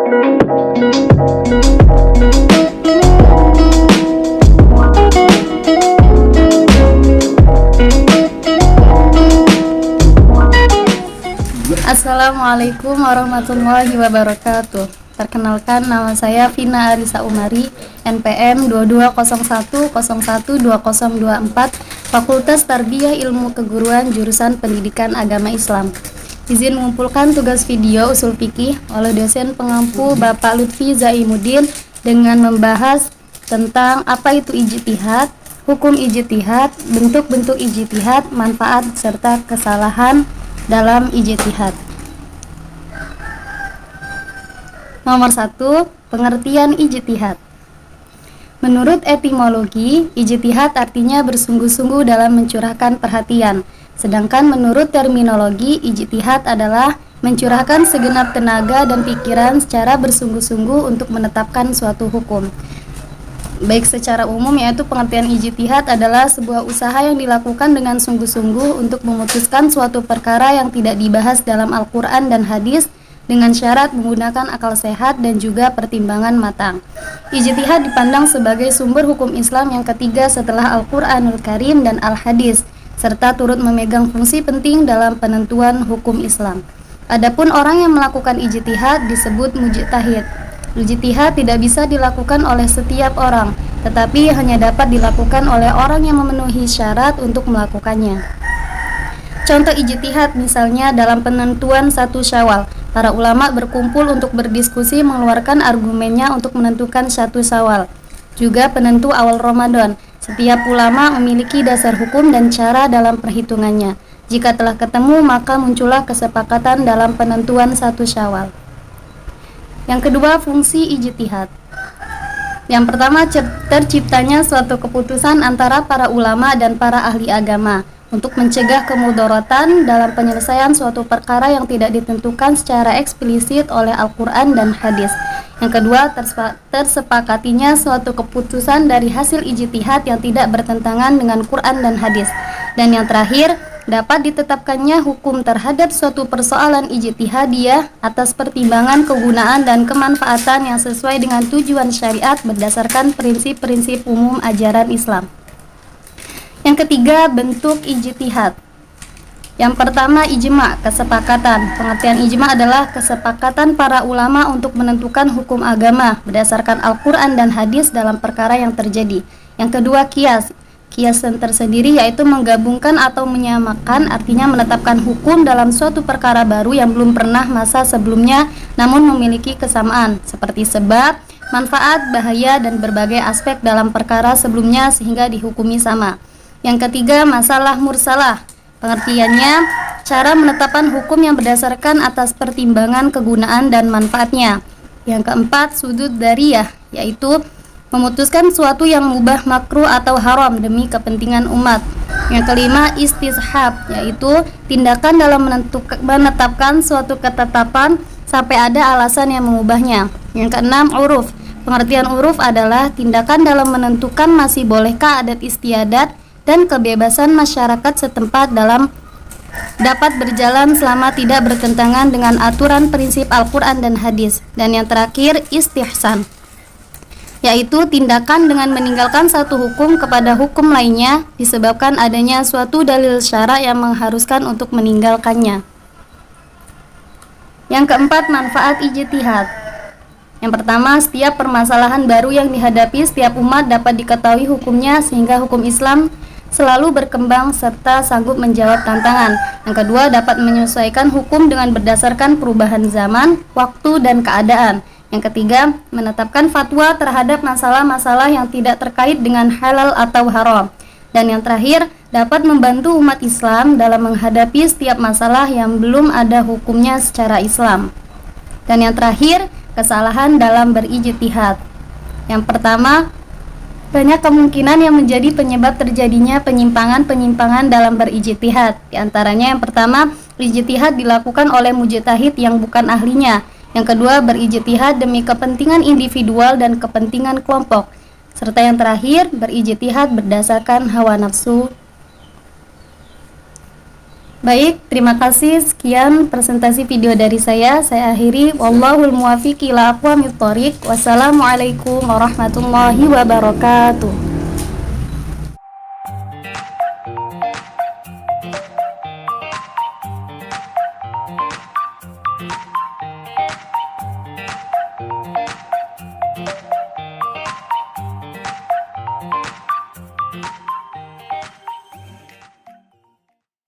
Assalamualaikum warahmatullahi wabarakatuh. Perkenalkan, nama saya Vina Arisa Umari, NPM 2201012024, Fakultas Tarbiyah Ilmu Keguruan, jurusan Pendidikan Agama Islam. Izin mengumpulkan tugas video usul fikih oleh dosen pengampu Bapak Lutfi Zaimuddin dengan membahas tentang apa itu ijtihad, hukum ijtihad, bentuk-bentuk ijtihad, manfaat serta kesalahan dalam ijtihad. Nomor 1, pengertian ijtihad. Menurut etimologi, ijtihad artinya bersungguh-sungguh dalam mencurahkan perhatian. Sedangkan menurut terminologi, ijtihad adalah mencurahkan segenap tenaga dan pikiran secara bersungguh-sungguh untuk menetapkan suatu hukum. Baik secara umum, yaitu pengertian ijtihad adalah sebuah usaha yang dilakukan dengan sungguh-sungguh untuk memutuskan suatu perkara yang tidak dibahas dalam Al-Quran dan hadis dengan syarat menggunakan akal sehat dan juga pertimbangan matang. Ijtihad dipandang sebagai sumber hukum Islam yang ketiga setelah Al-Quranul Karim dan Al-Hadis, serta turut memegang fungsi penting dalam penentuan hukum Islam. Adapun orang yang melakukan ijtihad disebut mujtahid. Ijtihad tidak bisa dilakukan oleh setiap orang, tetapi hanya dapat dilakukan oleh orang yang memenuhi syarat untuk melakukannya. Contoh ijtihad misalnya dalam penentuan 1 Syawal, para ulama berkumpul untuk berdiskusi mengeluarkan argumennya untuk menentukan 1 Syawal. Juga penentu awal Ramadan, setiap ulama memiliki dasar hukum dan cara dalam perhitungannya. Jika telah ketemu, maka muncullah kesepakatan dalam penentuan 1 Syawal. Yang kedua, fungsi ijtihad. Yang pertama, terciptanya suatu keputusan antara para ulama dan para ahli agama untuk mencegah kemudaratan dalam penyelesaian suatu perkara yang tidak ditentukan secara eksplisit oleh Al-Quran dan hadis. Yang kedua, tersepakatinya suatu keputusan dari hasil ijtihad yang tidak bertentangan dengan Quran dan hadis. Dan yang terakhir, dapat ditetapkannya hukum terhadap suatu persoalan ijtihadiyah atas pertimbangan kegunaan dan kemanfaatan yang sesuai dengan tujuan syariat berdasarkan prinsip-prinsip umum ajaran Islam. Yang ketiga, bentuk ijtihad. Yang pertama, ijma, kesepakatan. Pengertian ijma adalah kesepakatan para ulama untuk menentukan hukum agama berdasarkan Al-Quran dan hadis dalam perkara yang terjadi. Yang kedua, qiyas. Qiyasan tersendiri yaitu menggabungkan atau menyamakan, artinya menetapkan hukum dalam suatu perkara baru yang belum pernah masa sebelumnya namun memiliki kesamaan, seperti sebab, manfaat, bahaya, dan berbagai aspek dalam perkara sebelumnya sehingga dihukumi sama. Yang ketiga, masalah mursalah. Pengertiannya, cara menetapkan hukum yang berdasarkan atas pertimbangan kegunaan dan manfaatnya. Yang keempat, sudud dariyah, yaitu memutuskan suatu yang mubah, makruh, atau haram demi kepentingan umat. Yang kelima, istishab, yaitu tindakan dalam menetapkan suatu ketetapan sampai ada alasan yang mengubahnya. Yang keenam, uruf. Pengertian uruf adalah tindakan dalam menentukan masih bolehkah adat istiadat dan kebebasan masyarakat setempat dalam dapat berjalan selama tidak bertentangan dengan aturan prinsip Al-Quran dan hadis. Dan yang terakhir, istihsan, yaitu tindakan dengan meninggalkan satu hukum kepada hukum lainnya disebabkan adanya suatu dalil syara yang mengharuskan untuk meninggalkannya. Yang keempat, manfaat ijtihad. Yang pertama, setiap permasalahan baru yang dihadapi setiap umat dapat diketahui hukumnya sehingga hukum Islam selalu berkembang serta sanggup menjawab tantangan. Yang kedua, dapat menyesuaikan hukum dengan berdasarkan perubahan zaman, waktu, dan keadaan. Yang ketiga, menetapkan fatwa terhadap masalah-masalah yang tidak terkait dengan halal atau haram. Dan yang terakhir, dapat membantu umat Islam dalam menghadapi setiap masalah yang belum ada hukumnya secara Islam. Dan yang terakhir, kesalahan dalam berijtihad. Yang pertama, banyak kemungkinan yang menjadi penyebab terjadinya penyimpangan-penyimpangan dalam berijtihad. Di antaranya yang pertama, ijtihad dilakukan oleh mujtahid yang bukan ahlinya. Yang kedua, berijtihad demi kepentingan individual dan kepentingan kelompok. Serta yang terakhir, berijtihad berdasarkan hawa nafsu. Baik, terima kasih. Sekian presentasi video dari saya. Saya akhiri. Wallahul muwaffiq ila aqwamit thoriq. Wassalamualaikum warahmatullahi wabarakatuh.